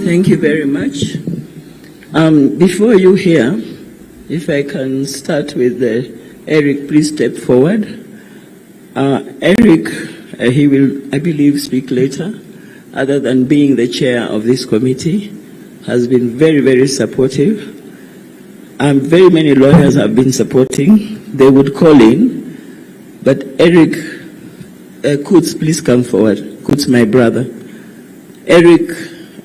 Thank you very much. Before you hear, if I can start with Eric, please step forward. Eric, he will, I believe, speak later. Other than being the chair of this committee, has been very, very supportive. Very many lawyers have been supporting. They would call in, but Eric, Kutz, please come forward. Kutz, my brother. Eric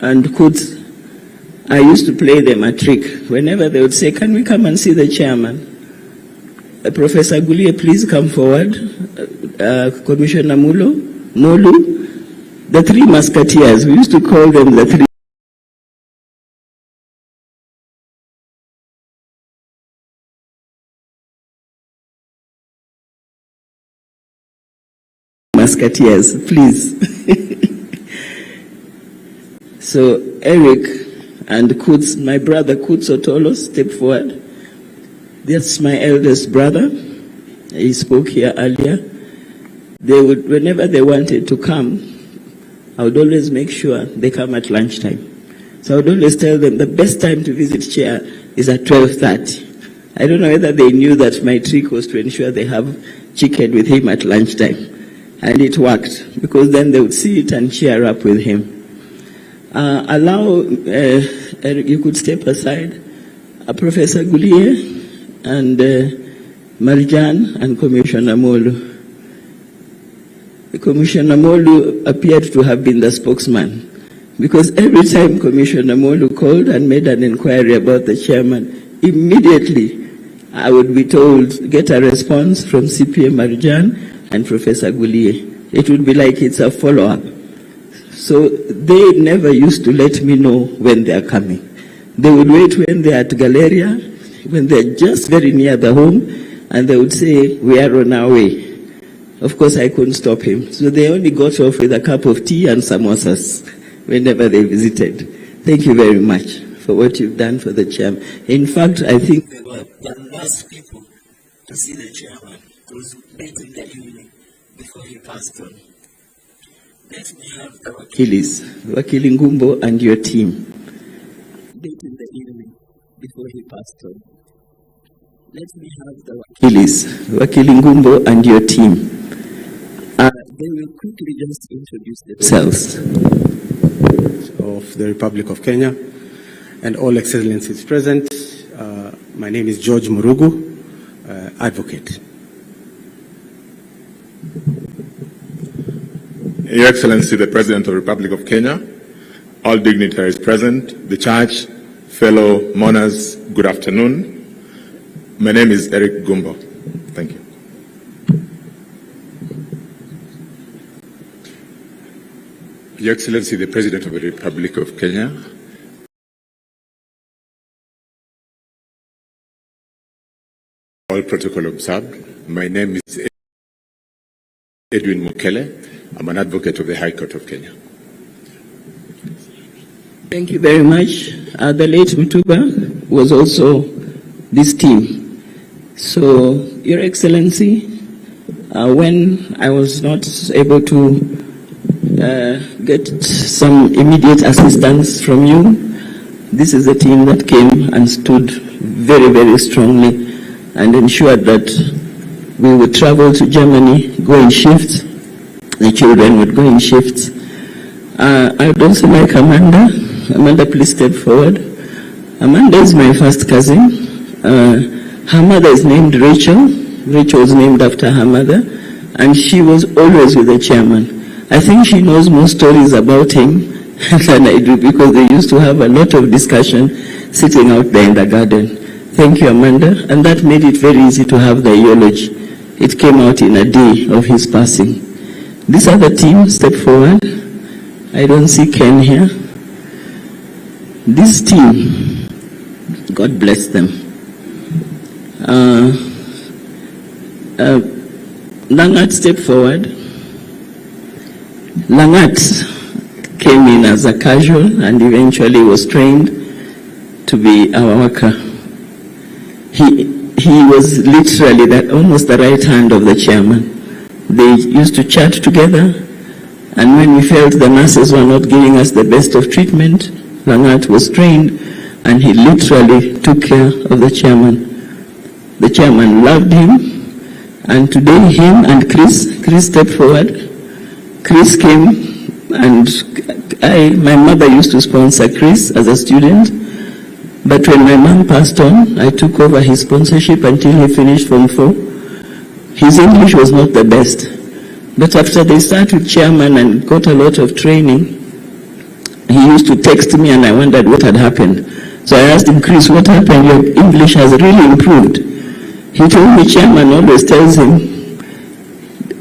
and Kutz, I used to play them a trick. Whenever they would say, can we come and see the chairman? Professor Gulie, please come forward. Commissioner Molu, the three musketeers. We used to call them the three musketeers, please. So Eric and Kutz, my brother Kutz Otolo, step forward. That's my eldest brother. He spoke here earlier. They would, whenever they wanted to come, I would always make sure they come at lunchtime. So I would always tell them the best time to visit chair is at 12:30. I don't know whether they knew that my trick was to ensure they have chicken with him at lunchtime. And it worked, because then they would see it and cheer up with him. Eric, you could step aside. Professor Gulie and Marjan and Commissioner Molu. Commissioner Molu appeared to have been the spokesman, because every time Commissioner Molu called and made an inquiry about the chairman, immediately I would be told, get a response from CPA Marjan and Professor Gulie. It would be like it's a follow-up. So they never used to let me know when they are coming. They would wait when they are at Galleria, when they are just very near the home, and they would say, we are on our way. Of course, I couldn't stop him. So they only got off with a cup of tea and samosas whenever they visited. Thank you very much for what you've done for the chairman. In fact, I think they were the last people to see the chairman. It was late in the evening before he passed on. Let me have the Wakili Ngumbo and your team. Late in the evening before he passed on. Let me have the Wakili Ngumbo and your team. They will quickly just introduce themselves. Of the Republic of Kenya and all excellencies present. My name is George Murugu, advocate. Your Excellency, the President of the Republic of Kenya, all dignitaries present, the Church, fellow mourners, good afternoon. My name is Eric Gumbo. Thank you. Your Excellency, the President of the Republic of Kenya, all protocol observed. My name is Edwin Mukele. I'm an advocate of the High Court of Kenya. Thank you very much. The late Mutuba was also this team. So, Your Excellency, when I was not able to get some immediate assistance from you, this is the team that came and stood very, very strongly and ensured that we would travel to Germany, go in shifts. The children would go in shifts. I would also like Amanda. Amanda, please step forward. Amanda is my first cousin. Her mother is named Rachel. Rachel was named after her mother. And she was always with the chairman. I think she knows more stories about him than I do, because they used to have a lot of discussion sitting out there in the garden. Thank you, Amanda. And that made it very easy to have the eulogy. It came out in a day of his passing. This other team, step forward. I don't see Ken here. This team, God bless them. Langat, step forward. Langat came in as a casual and eventually was trained to be our worker. He was literally almost the right hand of the chairman. They used to chat together, and when we felt the nurses were not giving us the best of treatment, Langat was trained, and he literally took care of the chairman. The chairman loved him, and today him and Chris stepped forward. Chris came, and my mother used to sponsor Chris as a student, but when my mom passed on, I took over his sponsorship until he finished Form 4. His English was not the best, but after they started with chairman and got a lot of training, he used to text me, and I wondered what had happened. So I asked him, Chris, what happened? Your English has really improved. He told me chairman always tells him,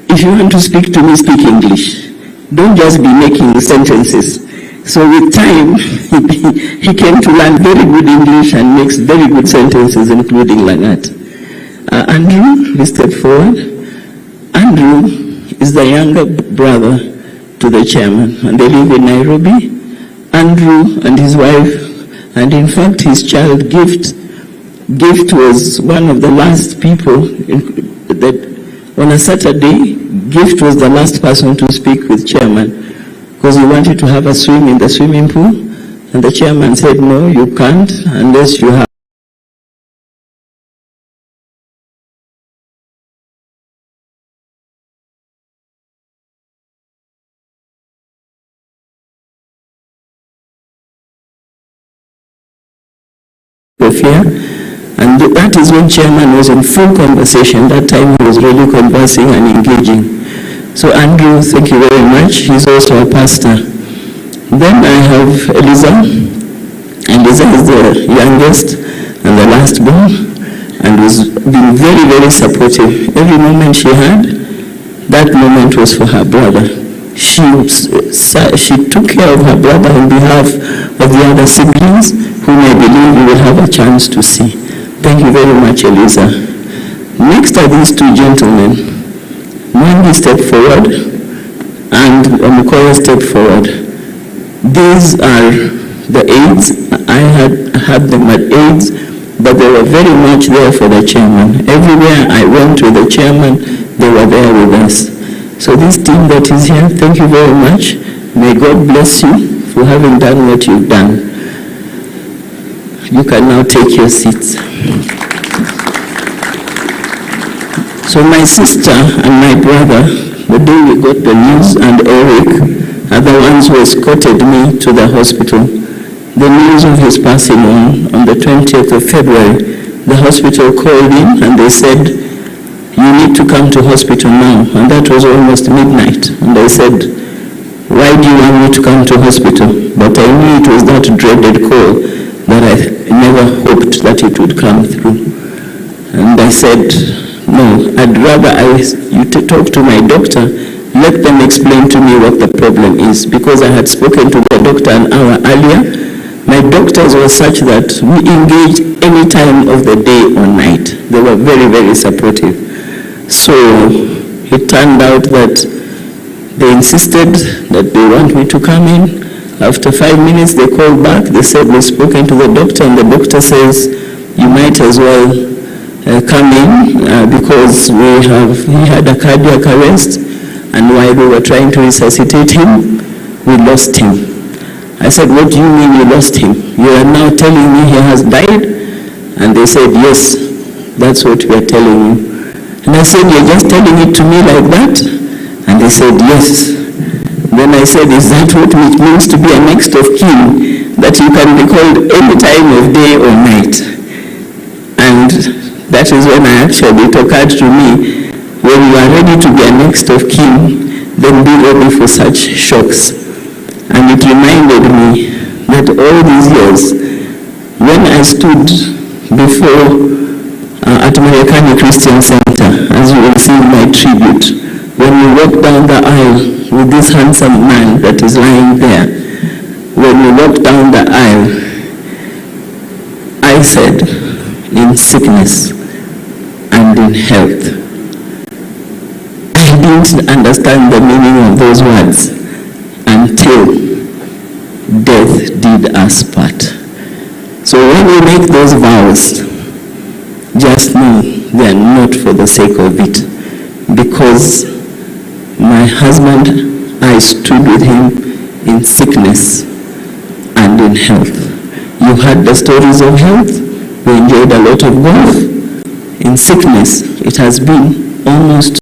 if you want to speak to me, speak English. Don't just be making sentences. So with time, he came to learn very good English and makes very good sentences, including Langat. Andrew, he stepped forward. Andrew is the younger brother to the chairman, and they live in Nairobi. Andrew and his wife, and in fact his child Gift was one of the last people that on a Saturday, Gift was the last person to speak with chairman because he wanted to have a swim in the swimming pool, and the chairman said, no, you can't unless you have here. And that is when chairman was in full conversation. That time he was really conversing and engaging. So Andrew, thank you very much. He's also a pastor. Then I have Eliza. Eliza is the youngest and the last born, and has been very, very supportive. Every moment she had, that moment was for her brother. She took care of her brother on behalf of the other siblings, whom I believe you will have a chance to see. Thank you very much, Eliza. Next are these two gentlemen. Mwangi stepped forward, and Omukoya stepped forward. These are the aides. I had them at aides, but they were very much there for the chairman. Everywhere I went with the chairman, they were there with us. So this team that is here, thank you very much. May God bless you for having done what you've done. You can now take your seats. So my sister and my brother, the day we got the news, and Eric are the ones who escorted me to the hospital. The news of his passing on the 20th of February, the hospital called in and they said, you need to come to hospital now. And that was almost midnight. And I said, why do you want me to come to hospital? But I knew it was that dreaded call that I never hoped that it would come through. And I said, no, I'd rather you talk to my doctor, let them explain to me what the problem is. Because I had spoken to the doctor an hour earlier, my doctors were such that we engaged any time of the day or night. They were very, very supportive. So it turned out that they insisted that they want me to come in. After 5 minutes, they called back. They said they've spoken to the doctor, and the doctor says, you might as well come in because he had a cardiac arrest, and while we were trying to resuscitate him, we lost him. I said, what do you mean you lost him? You are now telling me he has died? And they said, yes, that's what we are telling you. And I said, you're just telling it to me like that? And they said, yes. Then I said, is that what it means to be a next of kin? That you can be called any time of day or night? And that is when it occurred to me, when you are ready to be a next of kin, then be ready for such shocks. And it reminded me that all these years, when I stood before at Marekani Christian Center, as you will see in my tribute, when we walked down the aisle with this handsome man that is lying there, when we walked down the aisle, I said, in sickness and in health. I didn't understand the meaning of those words until death did us part. So when we make those vows, just know they are not for the sake of it. Because my husband, I stood with him in sickness and in in health. You heard the stories of health. We enjoyed a lot of golf. In sickness, it has been almost